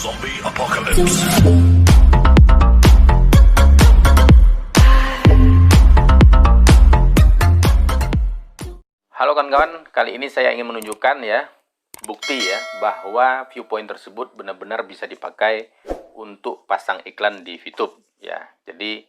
Zombie Apocalypse. Halo kawan-kawan, kali ini saya ingin menunjukkan bukti bahwa viewpoint tersebut benar-benar bisa dipakai untuk pasang iklan di VTube ya. Jadi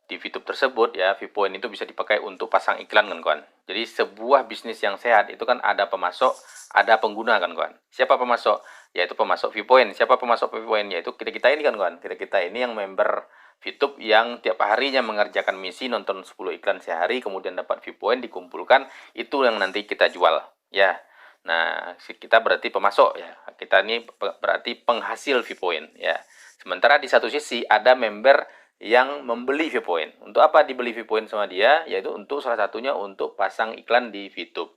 di VTube tersebut viewpoint itu bisa dipakai untuk pasang iklan kawan-kawan. Jadi sebuah bisnis yang sehat itu kan ada pemasok, ada pengguna kawan-kawan. Siapa pemasok? Yaitu pemasok viewpoint. Siapa pemasok viewpoint? Yaitu kita ini kawan-kawan. Kita ini yang member VTube yang tiap harinya mengerjakan misi nonton 10 iklan sehari, kemudian dapat viewpoint dikumpulkan, itu yang nanti kita jual ya. Nah, kita berarti pemasok ya. Kita ini berarti penghasil viewpoint ya. Sementara di satu sisi ada member yang membeli viewpoint. Untuk apa dibeli viewpoint sama dia? Yaitu untuk salah satunya untuk pasang iklan di VTube.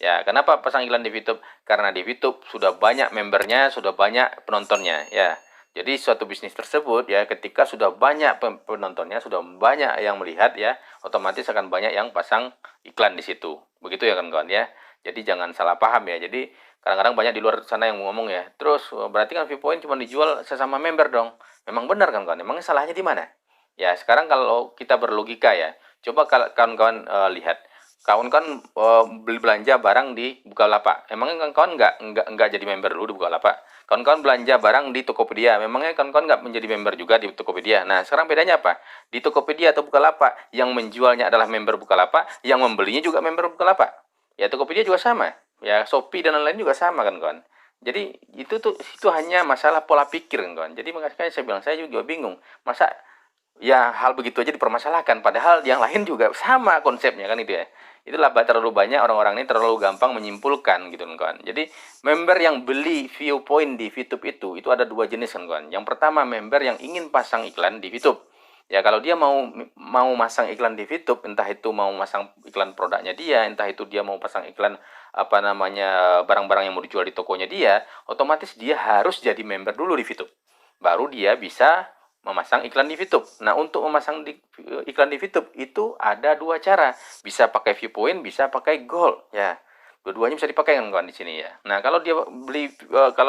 Ya, kenapa pasang iklan di VTube? Karena di VTube sudah banyak membernya, sudah banyak penontonnya ya. Jadi suatu bisnis tersebut ya, ketika sudah banyak penontonnya, sudah banyak yang melihat ya, otomatis akan banyak yang pasang iklan di situ. Begitu ya kawan-kawan ya. Jadi jangan salah paham ya. Jadi kadang-kadang banyak di luar sana yang ngomong ya, terus berarti kan viewpoint cuma dijual sesama member dong. Memang benar kawan-kawan. Emangnya salahnya di mana? Ya, sekarang kalau kita berlogika ya, coba kawan-kawan lihat. Kawan-kawan beli belanja barang di Bukalapak. Emangnya kawan-kawan nggak jadi member dulu di Bukalapak? Kawan-kawan belanja barang di Tokopedia. Memangnya kawan-kawan nggak menjadi member juga di Tokopedia? Nah, sekarang bedanya apa? Di Tokopedia atau Bukalapak, yang menjualnya adalah member Bukalapak, yang membelinya juga member Bukalapak. Ya, Tokopedia juga sama. Ya, Shopee dan lain-lain juga sama kan, kawan. Jadi itu hanya masalah pola pikir kan, kawan. Jadi makanya saya bilang saya juga bingung. Masa ya hal begitu aja dipermasalahkan, padahal yang lain juga sama konsepnya kan itu ya. Itulah terlalu banyak orang-orang ini terlalu gampang menyimpulkan gitu kan kawan. Jadi member yang beli viewpoint di VTube itu ada dua jenis kan kawan. Yang pertama member yang ingin pasang iklan di VTube. Ya kalau dia mau masang iklan di VTube, entah itu mau masang iklan produknya dia, entah itu dia mau pasang iklan barang-barang yang mau dijual di tokonya dia, otomatis dia harus jadi member dulu di VTube. Baru dia bisa memasang iklan di VTube. Nah, untuk memasang iklan di VTube itu ada dua cara. Bisa pakai viewpoint, bisa pakai gold ya. Dua-duanya bisa dipakai kan kawan di sini ya. Nah, kalau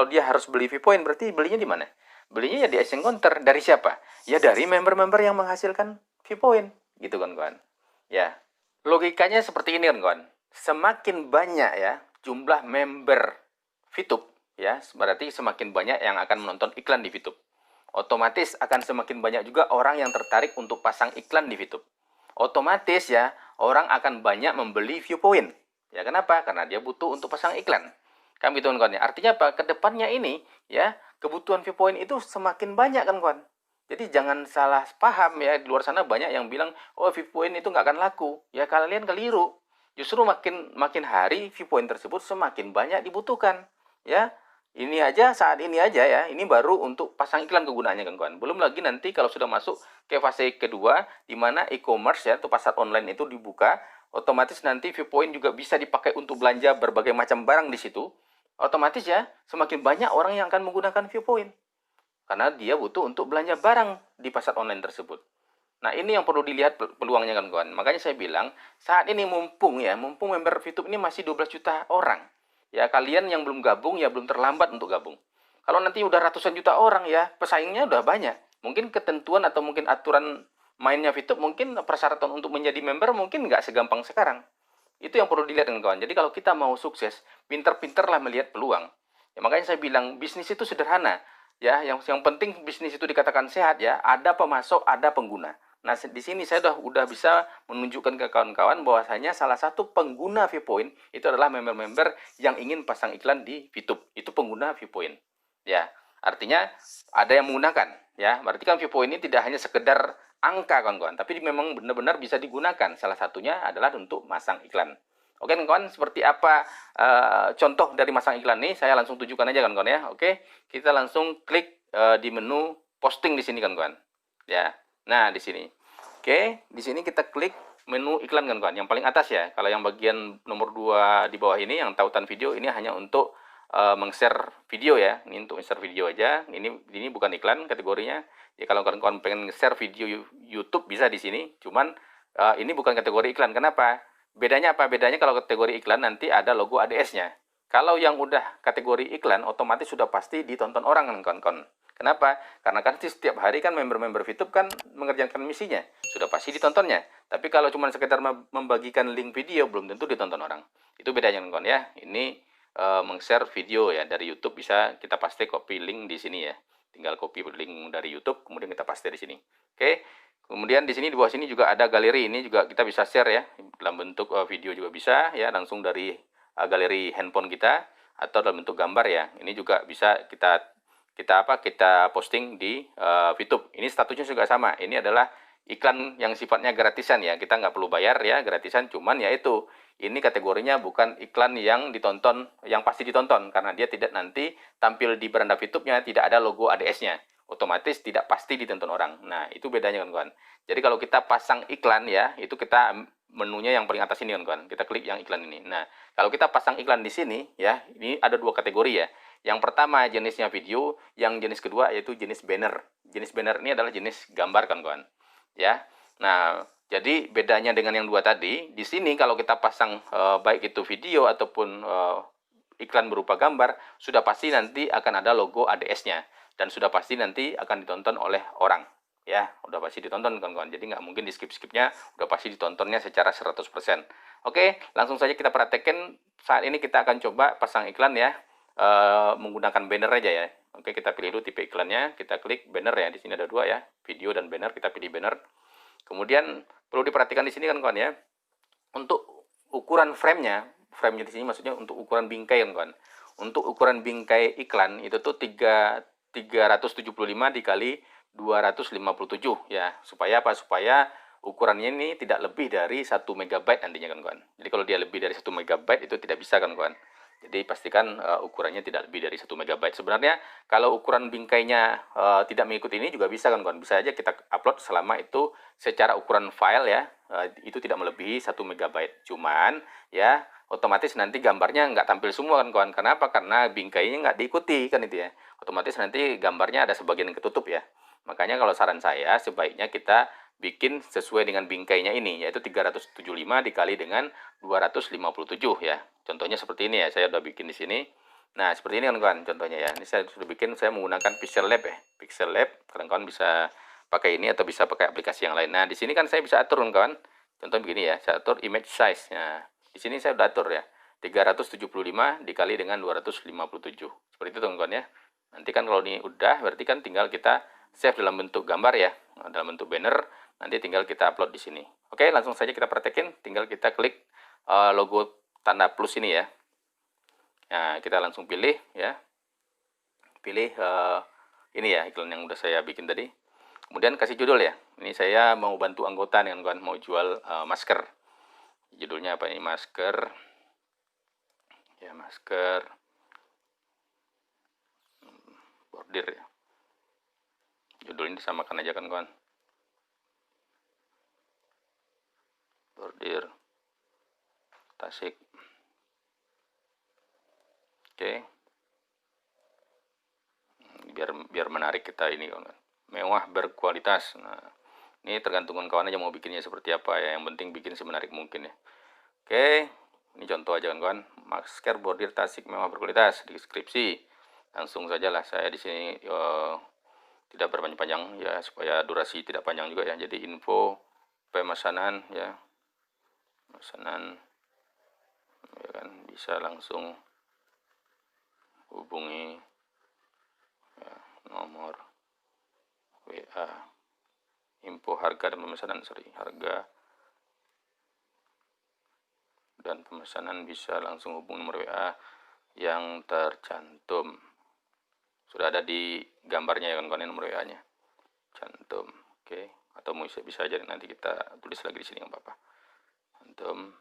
dia harus beli viewpoint, berarti belinya di mana? Belinya ya di exchange counter. Dari siapa? Ya dari member-member yang menghasilkan viewpoint, gitu kan kawan. Ya. Logikanya seperti ini kan kawan. Semakin banyak ya jumlah member VTube ya, berarti semakin banyak yang akan menonton iklan di VTube. Otomatis akan semakin banyak juga orang yang tertarik untuk pasang iklan di VTube. Otomatis ya, orang akan banyak membeli viewpoint. Ya, kenapa? Karena dia butuh untuk pasang iklan. Kan gitu kan kawan ya. Artinya apa? Kedepannya ini ya, kebutuhan viewpoint itu semakin banyak kan kawan. Jadi jangan salah paham ya, di luar sana banyak yang bilang, oh viewpoint itu nggak akan laku. Ya kalian keliru. Justru makin hari viewpoint tersebut semakin banyak dibutuhkan. Ya, saat ini aja ya, ini baru untuk pasang iklan kegunaannya kan kawan. Belum lagi nanti kalau sudah masuk ke fase kedua, di mana e-commerce ya, atau pasar online itu dibuka, otomatis nanti viewpoint juga bisa dipakai untuk belanja berbagai macam barang di situ. Otomatis ya, semakin banyak orang yang akan menggunakan viewpoint. Karena dia butuh untuk belanja barang di pasar online tersebut. Nah, ini yang perlu dilihat peluangnya kan kawan. Makanya saya bilang, saat ini mumpung member VTube ini masih 12 juta orang. Ya, kalian yang belum gabung ya belum terlambat untuk gabung. Kalau nanti udah ratusan juta orang ya, pesaingnya udah banyak. Mungkin ketentuan atau mungkin aturan mainnya VTube, mungkin persyaratan untuk menjadi member mungkin nggak segampang sekarang. Itu yang perlu dilihat kawan. Jadi kalau kita mau sukses, pinter-pinterlah melihat peluang. Ya, makanya saya bilang bisnis itu sederhana. Ya, yang penting bisnis itu dikatakan sehat ya, ada pemasok, ada pengguna. Nah, di sini saya udah bisa menunjukkan ke kawan-kawan bahwasanya salah satu pengguna viewpoint itu adalah member-member yang ingin pasang iklan di VTube. Itu pengguna viewpoint. Ya, artinya ada yang menggunakan. Ya, berarti kan viewpoint ini tidak hanya sekedar angka kawan-kawan, tapi memang benar-benar bisa digunakan. Salah satunya adalah untuk masang iklan. Oke kawan-kawan, seperti apa contoh dari masang iklan ini? Saya langsung tunjukkan aja kawan-kawan ya. Oke, kita langsung klik di menu posting di sini kawan-kawan. Ya. Nah, di sini. Oke, di sini kita klik menu iklan kan kawan, yang paling atas ya. Kalau yang bagian nomor 2 di bawah ini yang tautan video, ini hanya untuk meng-share video ya. Ini untuk share video aja. Ini bukan iklan kategorinya. Ya kalau kawan-kawan pengen share video YouTube bisa di sini. Cuman ini bukan kategori iklan. Kenapa? Bedanya apa? Bedanya kalau kategori iklan nanti ada logo ADS-nya. Kalau yang udah kategori iklan, otomatis sudah pasti ditonton orang kan kawan-kawan. Kenapa? Karena kan setiap hari kan member-member VTube kan mengerjakan misinya, sudah pasti ditontonnya. Tapi kalau cuma sekedar membagikan link video, belum tentu ditonton orang. Itu bedanya kawan ya. Ini meng-share video ya dari YouTube, bisa kita paste copy link di sini ya. Tinggal copy link dari YouTube, kemudian kita paste di sini. Oke. Kemudian di sini, di bawah sini juga ada galeri. Ini juga kita bisa share ya, dalam bentuk video juga bisa ya, langsung dari galeri handphone kita atau dalam bentuk gambar ya. Ini juga bisa kita posting di VTube. Ini statusnya juga sama. Ini adalah iklan yang sifatnya gratisan ya. Kita nggak perlu bayar ya, gratisan. Cuman ya itu, ini kategorinya bukan iklan yang ditonton, yang pasti ditonton, karena dia tidak nanti tampil di beranda VTube-nya, tidak ada logo ADS-nya. Otomatis tidak pasti ditonton orang. Nah, itu bedanya kawan-kawan. Jadi kalau kita pasang iklan ya, itu kita menunya yang paling atas ini kawan-kawan. Kita klik yang iklan ini. Nah, kalau kita pasang iklan di sini ya, ini ada dua kategori ya. Yang pertama jenisnya video, yang jenis kedua yaitu jenis banner. Jenis banner ini adalah jenis gambar kawan-kawan. Ya. Nah, jadi bedanya dengan yang dua tadi, di sini kalau kita pasang baik itu video ataupun iklan berupa gambar, sudah pasti nanti akan ada logo ADS-nya dan sudah pasti nanti akan ditonton oleh orang. Ya, udah pasti ditonton kawan-kawan. Jadi nggak mungkin di skip-skipnya, udah pasti ditontonnya secara 100%. Oke, langsung saja kita praktekkan. Saat ini kita akan coba pasang iklan ya. Menggunakan banner aja ya. Oke, kita pilih dulu tipe iklannya, kita klik banner ya. Di sini ada dua ya, video dan banner. Kita pilih banner. Kemudian perlu diperhatikan di sini kan kawan ya, untuk ukuran frame-nya di sini maksudnya untuk ukuran bingkai kan kawan. Untuk ukuran bingkai iklan itu tuh 375 dikali 257 ya. Supaya apa? Supaya ukurannya ini tidak lebih dari 1 MB nantinya kan kawan. Jadi kalau dia lebih dari 1 MB itu tidak bisa kan kawan. Jadi pastikan ukurannya tidak lebih dari 1 MB. Sebenarnya kalau ukuran bingkainya tidak mengikuti ini juga bisa kan kawan. Bisa aja kita upload selama itu secara ukuran file ya, itu tidak melebihi 1 MB. Cuman ya otomatis nanti gambarnya nggak tampil semua kan kawan. Kenapa? Karena bingkainya nggak diikuti kan itu ya. Otomatis nanti gambarnya ada sebagian yang ketutup ya. Makanya kalau saran saya sebaiknya kita bikin sesuai dengan bingkainya ini, yaitu 375 dikali dengan 257 ya. Contohnya seperti ini ya, saya udah bikin di sini. Nah, seperti ini kan kawan contohnya ya. Ini saya sudah bikin, saya menggunakan Pixel Lab ya. Pixel Lab, kawan-kawan bisa pakai ini atau bisa pakai aplikasi yang lain. Nah, di sini kan saya bisa atur kawan. Contoh begini ya, saya atur image size. Nah, di sini saya udah atur ya. 375 dikali dengan 257. Seperti itu kawan ya. Nanti kan kalau ini udah, berarti kan tinggal kita save dalam bentuk gambar ya, dalam bentuk banner. Nanti tinggal kita upload di sini. Oke, langsung saja kita praktekin. Tinggal kita klik logo tanda plus ini ya. Nah, kita langsung pilih ya. Pilih ini ya, iklan yang udah saya bikin tadi. Kemudian kasih judul ya. Ini saya mau bantu anggota nih kawan, mau jual masker. Judulnya apa ini? Masker. Ya, masker. Bordir ya. Judul ini disamakan aja kan kawan. Bordir Tasik. Oke. Biar menarik kita ini kawan. Mewah berkualitas. Nah, ini tergantung kawan aja mau bikinnya seperti apa ya. Yang penting bikin semenarik mungkin ya. Oke. Ini contoh aja kan kawan. Masker bordir Tasik mewah berkualitas di deskripsi. Langsung saja lah saya di sini tidak berpanjang-panjang ya, supaya durasi tidak panjang juga ya. Jadi info pemesanan ya. Pemesanan ya kan, bisa langsung hubungi ya, nomor WA. Info harga dan pemesanan, harga dan pemesanan bisa langsung hubungi nomor WA yang tercantum. Sudah ada di gambarnya ya kawan-kawan, nomor WA-nya. Cantum. Oke. Atau bisa aja nanti kita tulis lagi di sini nggak apa-apa. Cantum.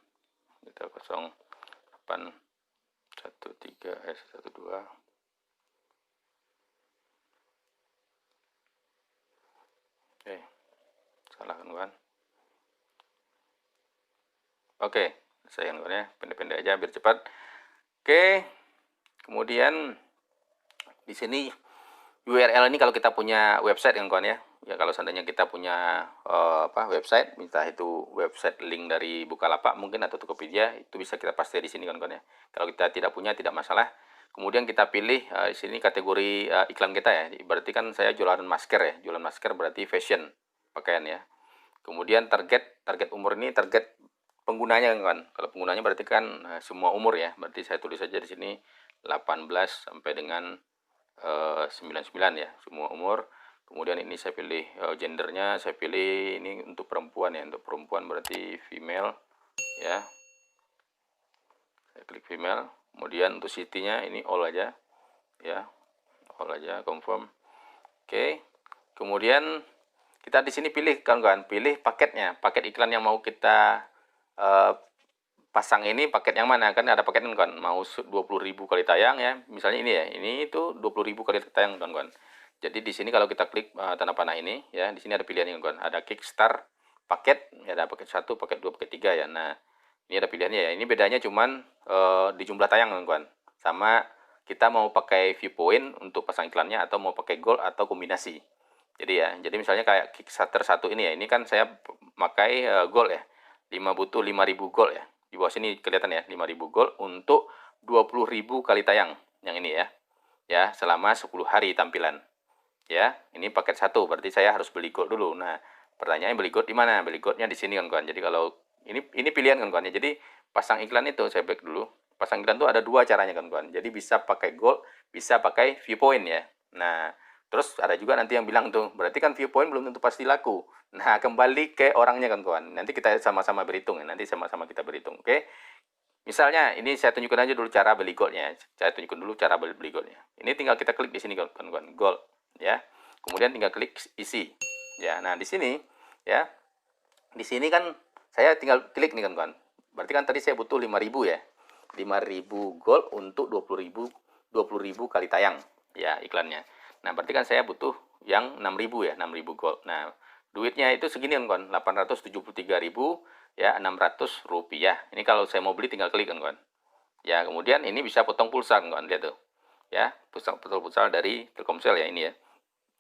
Kita 0813S12. Oke. Salah kan kawan? Oke. Saya kawan ya. Pendek-pendek aja biar cepat. Oke. Kemudian di sini URL ini kalau kita punya website kan kawan ya. Ya kalau seandainya kita punya website, minta itu website link dari Bukalapak mungkin atau Tokopedia, itu bisa kita paste di sini kan kawan ya. Kalau kita tidak punya tidak masalah. Kemudian kita pilih di sini kategori iklan kita ya. Berarti kan saya jualan masker ya. Jualan masker berarti fashion, pakaian ya. Kemudian target umur ini target penggunanya kan. Kalau penggunanya berarti kan semua umur ya. Berarti saya tulis saja di sini 18 sampai dengan 99 ya, semua umur. Kemudian ini saya pilih gendernya, saya pilih ini untuk perempuan ya. Untuk perempuan berarti female ya. Saya klik female. Kemudian untuk city-nya ini all aja ya. All aja, confirm. Oke. Kemudian kita di sini pilih kawan-kawan, pilih paketnya, paket iklan yang mau kita pasang ini paket yang mana, kan ada paket kan, mau 20.000 kali tayang ya, misalnya ini ya, ini itu 20.000 kali tayang kawan-kawan. Jadi di sini kalau kita klik tanda panah ini ya, di sini ada pilihannya kawan-kawan, ada Kickstart paket, ya ada paket 1, paket 2, paket 3 ya. Nah, ini ada pilihannya ya. Ini bedanya cuman di jumlah tayang kawan-kawan. Sama kita mau pakai viewpoint untuk pasang iklannya atau mau pakai gold atau kombinasi. Jadi ya, jadi misalnya kayak Kickstarter 1 ini ya, ini kan saya pakai gold ya. 5.000 gold ya. Di bawah sini kelihatan ya, 5.000 gold untuk 20.000 kali tayang. Yang ini ya. Ya, selama 10 hari tampilan. Ya, ini paket 1, berarti saya harus beli gold dulu. Nah, pertanyaannya beli gold di mana? Beli goldnya di sini kawan-kawan. Jadi kalau ini pilihan kawan-kawan ya. Jadi pasang iklan itu saya back dulu. Pasang iklan itu ada dua caranya kawan-kawan. Jadi bisa pakai gold, bisa pakai viewpoint ya. Nah, terus ada juga nanti yang bilang tuh, berarti kan viewpoint belum tentu pasti laku. Nah, kembali ke orangnya kawan-kawan. Nanti kita sama-sama berhitung ya. Nanti sama-sama kita berhitung. Oke. Misalnya, ini saya tunjukkan aja dulu cara beli goldnya. Saya tunjukkan dulu cara beli goldnya. Ini tinggal kita klik di sini kawan-kawan, gold ya. Kemudian tinggal klik isi. Ya, nah di sini ya. Di sini kan saya tinggal klik nih kawan-kawan. Berarti kan tadi saya butuh 5.000 ya. 5.000 gold untuk 20.000 kali tayang ya iklannya. Nah, berarti kan saya butuh yang 6.000 ya, 6.000 gold. Nah, duitnya itu segini kan, 873.000 ya, 600 rupiah. Ini kalau saya mau beli tinggal klik kan. Ya, kemudian ini bisa potong pulsa kan, lihat tuh. Ya, potong pulsa dari Telkomsel ya ini ya.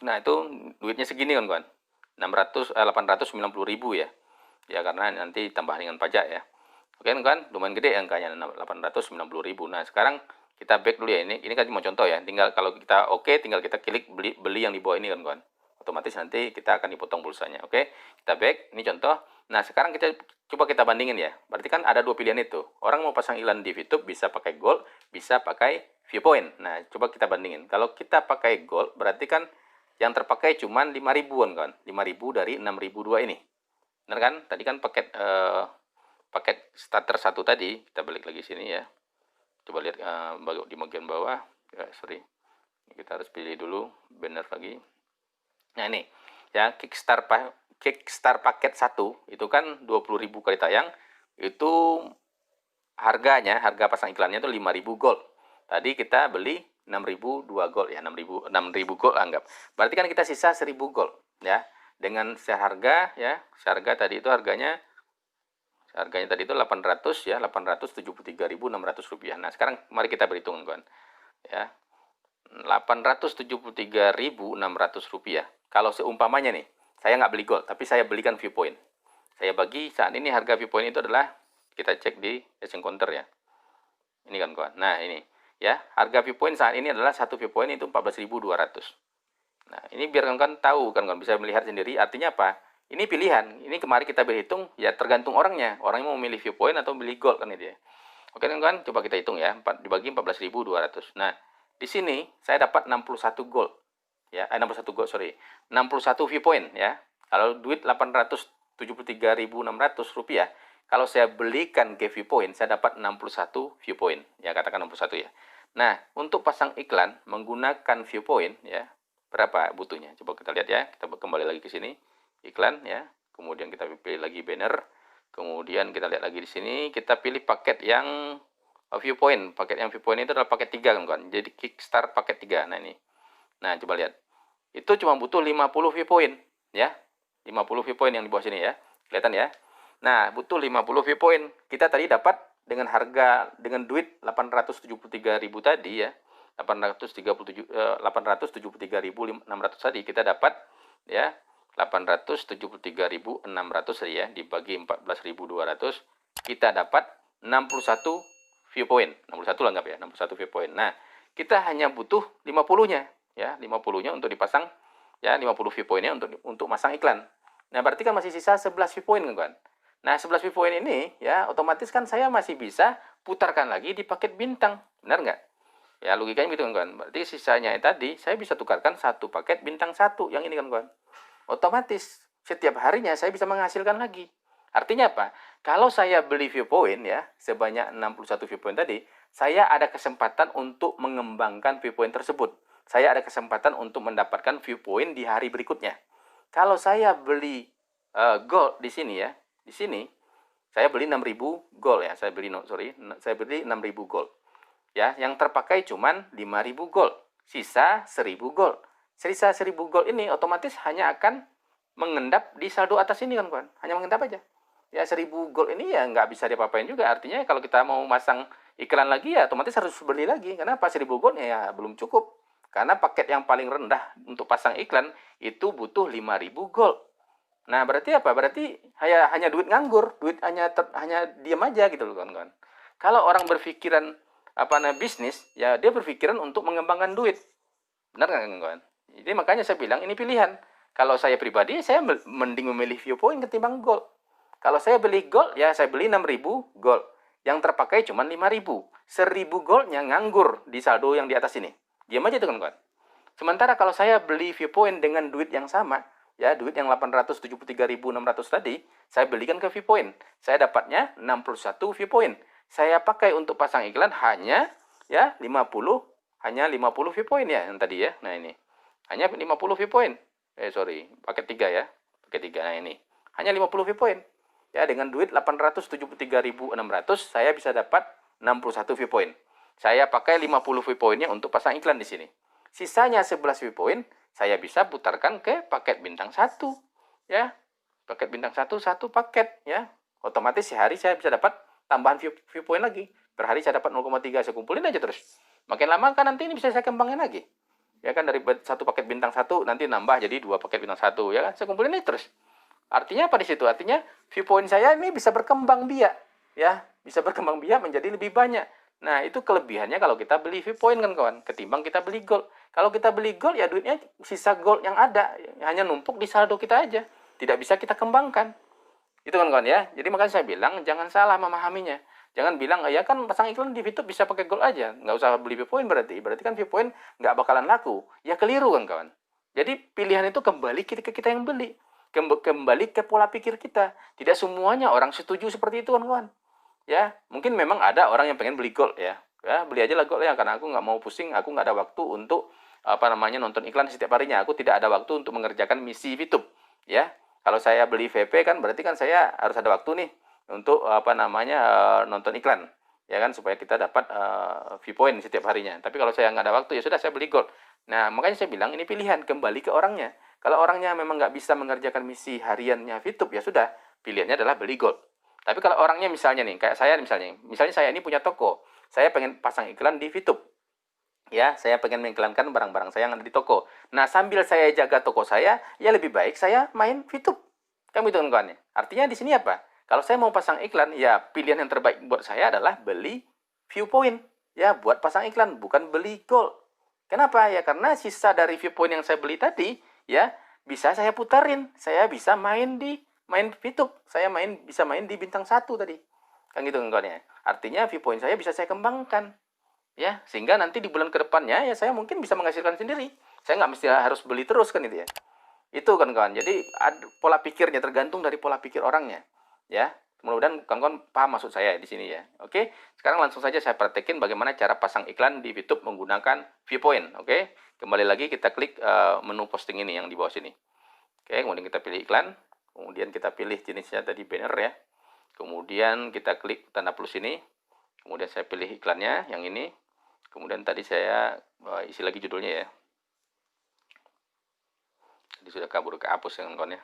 Nah, itu duitnya segini kan. 890.000 ya. Ya, karena nanti tambah dengan pajak ya. Oke kan, lumayan gede angkanya 890.000. Nah, sekarang kita back dulu ya. Ini kan cuma contoh ya. Tinggal kalau kita tinggal kita klik beli yang di bawah ini kan. Otomatis nanti kita akan dipotong pulsanya. Oke, kita back. Ini contoh. Nah, sekarang kita coba kita bandingin ya. Berarti kan ada dua pilihan itu. Orang mau pasang iklan di VTube bisa pakai gold, bisa pakai viewpoint. Nah, coba kita bandingin. Kalau kita pakai gold, berarti kan yang terpakai cuma 5.000-an kan. 5.000 dari 6.002 ini. Benar kan? Tadi kan paket starter 1 tadi, kita balik lagi sini ya. Coba lihat di bagian bawah. Ya, sorry. Kita harus pilih dulu banner lagi. Nah, ini ya, Kickstart paket 1 itu kan 20.000 kali tayang. Itu harga pasang iklannya itu 5.000 gold. Tadi kita beli 6.002 gold ya, 6.000 gold anggap. Berarti kan kita sisa 1.000 gold ya. Dengan seharga ya, seharga tadi itu harganya tadi itu 800 ya, 873.600 rupiah. Nah, sekarang mari kita berhitung kawan. Ya. 873.600 rupiah. Kalau seumpamanya nih, saya nggak beli gold, tapi saya belikan viewpoint. Saya bagi saat ini harga viewpoint itu adalah, kita cek di exchange counter ya. Ini kan kawan. Nah, ini ya, harga viewpoint saat ini adalah satu viewpoint itu 14.200. Nah, ini biar kan tahu kan bisa melihat sendiri. Artinya apa? Ini pilihan. Ini kemarin kita berhitung ya, tergantung orangnya. Orangnya mau memilih viewpoint atau beli gold kan itu ya. Oke kan, coba kita hitung ya. Dibagi 14.200. Nah, di sini saya dapat 61 gold. Ya, 61 gold, sorry. 61 viewpoint ya. Kalau duit 873.600 rupiah, kalau saya belikan ke viewpoint, saya dapat 61 viewpoint. Ya, katakan 61 ya. Nah, untuk pasang iklan menggunakan viewpoint ya, berapa butuhnya? Coba kita lihat ya. Kita kembali lagi ke sini. Iklan ya. Kemudian kita pilih lagi banner. Kemudian kita lihat lagi di sini. Kita pilih paket yang viewpoint. Paket yang viewpoint itu adalah paket 3 kan. Jadi Kickstart paket 3. Nah, ini. Nah, coba lihat. Itu cuma butuh 50 viewpoint ya. 50 viewpoint yang di bawah sini ya. Kelihatan ya. Nah, butuh 50 viewpoint. Kita tadi dapat dengan harga, dengan duit 873.000 tadi ya. 873.600 tadi kita dapat ya, 873.600 ya, dibagi 14.200 kita dapat 61 viewpoint. 61 lah anggap ya, 61 viewpoint. Nah, kita hanya butuh 50-nya, ya, 50-nya untuk dipasang, ya, 50 viewpoint-nya untuk masang iklan. Nah, berarti kan masih sisa 11 viewpoint kan. Nah, 11 viewpoint ini, ya, otomatis kan saya masih bisa putarkan lagi di paket bintang. Benar nggak? Ya, logikanya gitu kan, kawan. Berarti sisanya tadi saya bisa tukarkan satu paket bintang 1 yang ini kan, kawan. Otomatis setiap harinya saya bisa menghasilkan lagi. Artinya apa? Kalau saya beli viewpoint ya, sebanyak 61 viewpoint tadi, saya ada kesempatan untuk mengembangkan viewpoint tersebut. Saya ada kesempatan untuk mendapatkan viewpoint di hari berikutnya. Kalau saya beli gold di sini ya, di sini saya beli 6.000 gold ya, saya beli 6.000 gold. Ya, yang terpakai cuman 5.000 gold, sisa 1.000 gold. Sisa 1.000 gold ini otomatis hanya akan mengendap di saldo atas ini kan, kawan. Hanya mengendap aja. Ya, 1.000 gold ini ya nggak bisa diapa-apain juga. Artinya kalau kita mau masang iklan lagi ya otomatis harus beli lagi. Kenapa? 1.000 gold ya belum cukup. Karena paket yang paling rendah untuk pasang iklan itu butuh 5.000 gold. Nah, berarti apa? Berarti hanya duit nganggur, duit hanya diam aja gitu loh, kawan-kawan. Kalau orang berpikiran bisnis, ya dia berpikiran untuk mengembangkan duit. Benar nggak, kawan? Jadi makanya saya bilang ini pilihan. Kalau saya pribadi, saya mending memilih viewpoint ketimbang gold. Kalau saya beli gold, ya saya beli 6.000 gold. Yang terpakai cuma 5.000. 1.000 goldnya nganggur di saldo yang di atas ini. Diam aja tuh, kawan. Sementara kalau saya beli viewpoint dengan duit yang sama, ya duit yang 873.600 tadi, saya belikan ke viewpoint. Saya dapatnya 61 viewpoint. Saya pakai untuk pasang iklan hanya 50 viewpoint ya yang tadi ya. Nah, ini. Hanya 50 viewpoint. Paket 3 ya. Paket 3 nah ini. Hanya 50 viewpoint. Ya, dengan duit 873.600 saya bisa dapat 61 viewpoint. Saya pakai 50 viewpointnya untuk pasang iklan di sini. Sisanya 11 viewpoint saya bisa putarkan ke paket bintang 1. Ya. Paket bintang 1 satu paket ya. Otomatis sehari saya bisa dapat tambahan viewpoint lagi. Per hari saya dapat 0,3, saya kumpulin aja terus. Makin lama kan nanti ini bisa saya kembangin lagi. Ya kan, dari satu paket bintang 1 nanti nambah jadi 2 paket bintang 1 ya kan. Saya kumpulin aja terus. Artinya apa di situ? Artinya viewpoint saya ini bisa berkembang biak ya, bisa berkembang biak menjadi lebih banyak. Nah, itu kelebihannya kalau kita beli viewpoint kan, kawan, ketimbang kita beli gold. Kalau kita beli gold ya duitnya sisa gold yang ada hanya numpuk di saldo kita aja. Tidak bisa kita kembangkan. Itu kan, kawan ya. Jadi makanya saya bilang jangan salah memahaminya. Jangan bilang ya kan pasang iklan di VTube bisa pakai gold aja, nggak usah beli viewpoint berarti kan viewpoint nggak bakalan laku. Ya keliru kan, kawan. Jadi pilihan itu kembali ke kita yang beli, kembali ke pola pikir kita. Tidak semuanya orang setuju seperti itu kan, kawan. Ya mungkin memang ada orang yang pengen beli gold ya, beli aja lah gold ya, karena aku nggak mau pusing, aku nggak ada waktu untuk nonton iklan setiap harinya, aku tidak ada waktu untuk mengerjakan misi VTube ya. Kalau saya beli VP kan berarti kan saya harus ada waktu nih untuk nonton iklan ya kan, supaya kita dapat viewpoint setiap harinya. Tapi kalau saya nggak ada waktu ya sudah, saya beli gold. Nah makanya saya bilang ini pilihan, kembali ke orangnya. Kalau orangnya memang nggak bisa mengerjakan misi hariannya VTube ya sudah, pilihannya adalah beli gold. Tapi kalau orangnya misalnya nih kayak saya misalnya saya ini punya toko, saya pengen pasang iklan di VTube ya, saya pengen mengiklankan barang-barang saya yang ada di toko. Nah, sambil saya jaga toko saya, ya lebih baik saya main VTube. Kan gitu kan, kawan. Artinya di sini apa? Kalau saya mau pasang iklan, ya pilihan yang terbaik buat saya adalah beli viewpoint. Ya, buat pasang iklan, bukan beli gold. Kenapa? Ya karena sisa dari viewpoint yang saya beli tadi, ya bisa saya putarin. Saya bisa main VTube. Saya bisa main di bintang 1 tadi. Kan gitu kan, kawan ya. Artinya viewpoint saya bisa saya kembangkan. Ya, sehingga nanti di bulan kedepannya ya saya mungkin bisa menghasilkan sendiri. Saya nggak mesti harus beli terus kan itu ya. Itu kan, kawan. Jadi pola pikirnya tergantung dari pola pikir orangnya. Ya, mudah-mudahan kawan-kawan paham maksud saya di sini ya. Oke, sekarang langsung saja saya praktekin bagaimana cara pasang iklan di VTube menggunakan viewpoint. Oke, kembali lagi kita klik menu posting ini yang di bawah sini. Oke, kemudian kita pilih iklan. Kemudian kita pilih jenisnya tadi banner ya. Kemudian kita klik tanda plus ini. Kemudian saya pilih iklannya yang ini. Kemudian tadi saya isi lagi judulnya ya. Tadi sudah kabur kehapus ya, kawan ya.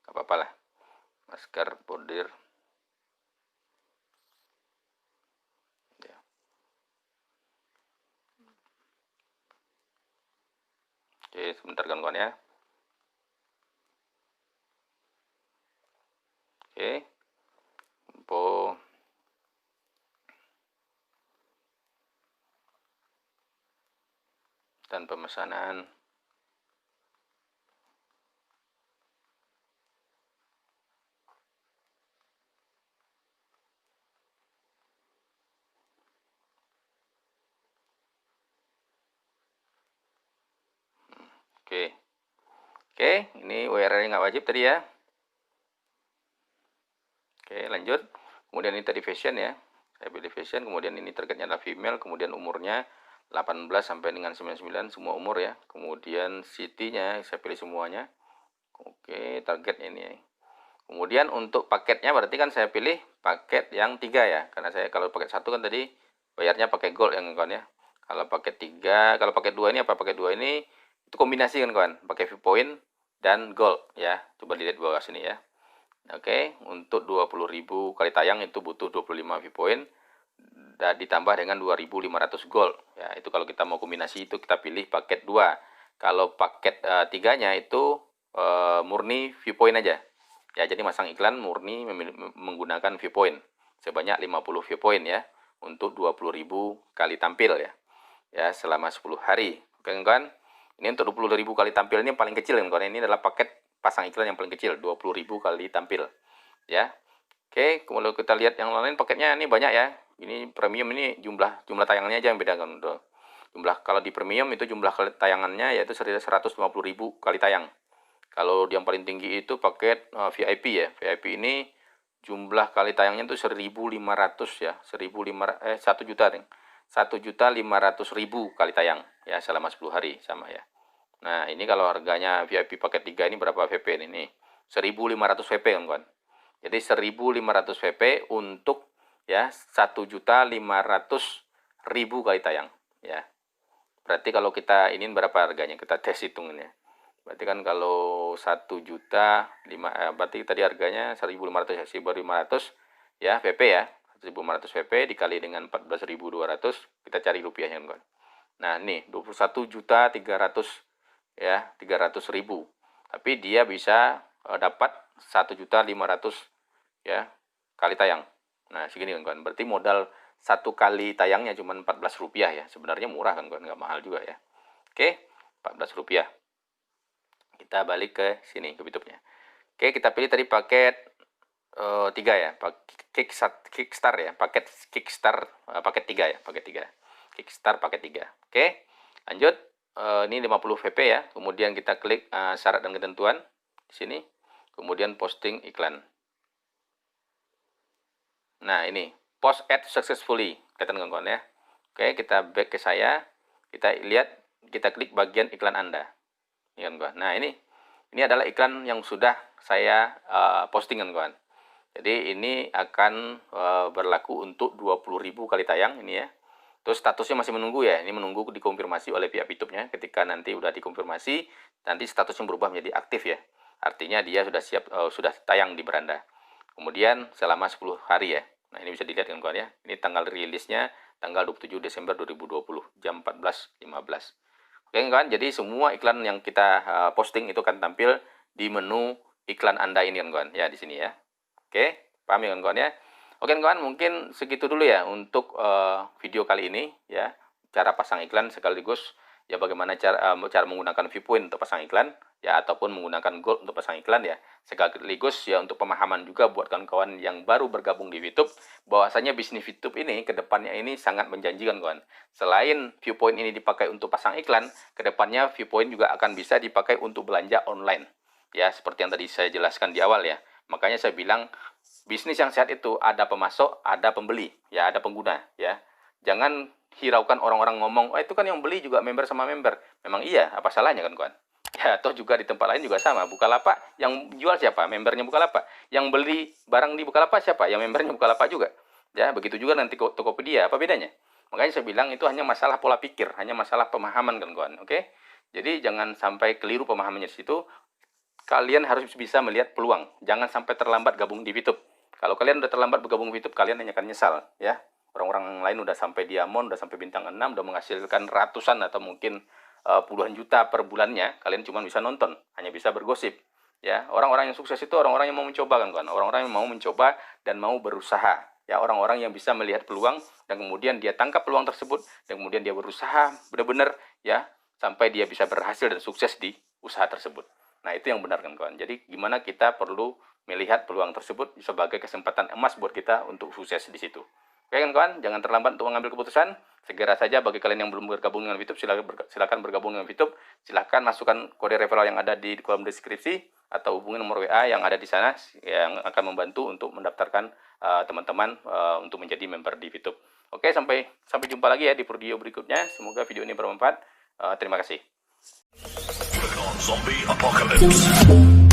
Gak apa-apa lah. Masker bordir. Ya. Oke, sebentar kawan ya. Oke. Info. dan pemesanan. Oke. Oke, ini URL-nya nggak wajib tadi ya. Oke, lanjut. Kemudian ini tadi fashion ya. Saya pilih fashion, kemudian ini targetnya adalah female, kemudian umurnya 18 sampai dengan 99, semua umur ya. Kemudian city-nya saya pilih semuanya. Oke, targetnya ini. Kemudian untuk paketnya berarti kan saya pilih paket yang 3 ya. Karena saya kalau paket 1 kan tadi bayarnya pakai gold ya kawan ya. Kalau paket 3, kalau paket 2 ini apa? Paket 2 ini itu kombinasi kan kawan, pakai Viewpoint dan gold ya. Coba dilihat bawah sini ya. Oke, untuk 20.000 kali tayang itu butuh 25 Viewpoint dan ditambah dengan 2.500 gold. Ya, itu kalau kita mau kombinasi itu kita pilih paket 2. Kalau paket 3-nya itu murni Viewpoint aja. Ya, jadi masang iklan murni menggunakan Viewpoint sebanyak 50 Viewpoint ya untuk 20.000 kali tampil ya. Ya, selama 10 hari. Oke, kan? Ini untuk 20.000 kali tampil ini paling kecil kan. Ini adalah paket pasang iklan yang paling kecil, 20.000 kali tampil. Ya. Oke, kemudian kita lihat yang lain paketnya ini banyak ya. Ini premium ini jumlah tayangannya aja yang beda kan. Jumlah kalau di premium itu jumlah kali tayangannya yaitu 150.000 kali tayang. Kalau yang paling tinggi itu paket VIP ya. VIP ini jumlah kali tayangnya itu 1.500 ya. 1 juta nih. 1.500.000 kali tayang ya selama 10 hari sama ya. Nah, ini kalau harganya VIP paket 3 ini berapa VP ini? 1.500 VP kan. Jadi 1.500 VP untuk ya 1.500.000 kali tayang ya. Berarti kalau kita ini berapa harganya? Kita tes hitungannya. Berarti kan kalau 1 juta berarti tadi harganya 1.500 ya, 1.500 ya VP ya. 1.500 VP dikali dengan 14.200 kita cari rupiahnya kan. Nah, nih 21.300 ya, 300.000. Tapi dia bisa dapat 1.500 ya kali tayang. Nah, segini kan. Berarti modal satu kali tayangnya cuma 14 rupiah ya. Sebenarnya murah kan, nggak mahal juga ya. Oke, 14 rupiah. Kita balik ke sini, ke YouTube-nya. Oke, kita pilih tadi paket 3 ya, Kickstar ya, paket Kickstar paket 3 ya, paket 3. Kickstar paket 3. Oke, lanjut. Ini 50 VP ya. Kemudian kita klik syarat dan ketentuan di sini. Kemudian posting iklan. Nah, ini post ad successfully. Kelihatan kawan-kawan ya. Oke, kita back ke saya. Kita lihat, kita klik bagian iklan Anda. Ini kawan. Nah, ini adalah iklan yang sudah saya posting kawan. Jadi ini akan berlaku untuk 20.000 kali tayang ini ya. Terus statusnya masih menunggu ya. Ini menunggu dikonfirmasi oleh pihak YouTube-nya. Ketika nanti udah dikonfirmasi, nanti statusnya berubah menjadi aktif ya. Artinya dia sudah siap, sudah tayang di beranda. Kemudian selama 10 hari ya. Nah, ini bisa dilihat kan kawan ya. Ini tanggal rilisnya tanggal 27 Desember 2020 jam 14.15. Oke kawan, jadi semua iklan yang kita posting itu akan tampil di menu iklan Anda ini kan kawan ya, di sini ya. Oke, paham ya kawan ya. Oke kawan, mungkin segitu dulu ya untuk video kali ini ya. Cara pasang iklan sekaligus ya bagaimana cara menggunakan Viewpoint untuk pasang iklan ya, ataupun menggunakan Gold untuk pasang iklan ya. Sekaligus ya untuk pemahaman juga buat kawan-kawan yang baru bergabung di YouTube, bahwasanya bisnis YouTube ini kedepannya ini sangat menjanjikan kawan. Selain Viewpoint ini dipakai untuk pasang iklan, kedepannya Viewpoint juga akan bisa dipakai untuk belanja online ya, seperti yang tadi saya jelaskan di awal ya. Makanya saya bilang bisnis yang sehat itu ada pemasok, ada pembeli, ya ada pengguna, ya. Jangan hiraukan orang-orang ngomong, oh itu kan yang beli juga member sama member. Memang iya, apa salahnya kan kawan? Ya, atau juga di tempat lain juga sama. Bukalapak yang jual siapa? Membernya Bukalapak. Yang beli barang di Bukalapak siapa? Yang membernya Bukalapak juga. Ya, begitu juga nanti Tokopedia, apa bedanya? Makanya saya bilang itu hanya masalah pola pikir, hanya masalah pemahaman kan kawan, oke? Jadi jangan sampai keliru pemahamannya di situ. Kalian harus bisa melihat peluang. Jangan sampai terlambat gabung di YouTube. Kalau kalian udah terlambat bergabung di YouTube, kalian hanya akan nyesal, ya. Orang-orang lain udah sampai diamond, udah sampai bintang 6, udah menghasilkan ratusan atau mungkin puluhan juta per bulannya. Kalian cuma bisa nonton, hanya bisa bergosip. Ya, orang-orang yang sukses itu orang-orang yang mau mencoba kan, orang-orang yang mau mencoba dan mau berusaha. Ya, orang-orang yang bisa melihat peluang dan kemudian dia tangkap peluang tersebut dan kemudian dia berusaha benar-benar ya sampai dia bisa berhasil dan sukses di usaha tersebut. Nah, itu yang benar kan kawan. Jadi gimana kita perlu melihat peluang tersebut sebagai kesempatan emas buat kita untuk sukses di situ. Oke kan kawan, jangan terlambat untuk mengambil keputusan. Segera saja bagi kalian yang belum bergabung dengan VTube, silakan bergabung dengan VTube. Silakan masukkan kode referral yang ada di kolom deskripsi atau hubungi nomor WA yang ada di sana yang akan membantu untuk mendaftarkan teman-teman untuk menjadi member di VTube. Oke, sampai jumpa lagi ya di video berikutnya. Semoga video ini bermanfaat. Terima kasih. Zombie apocalypse.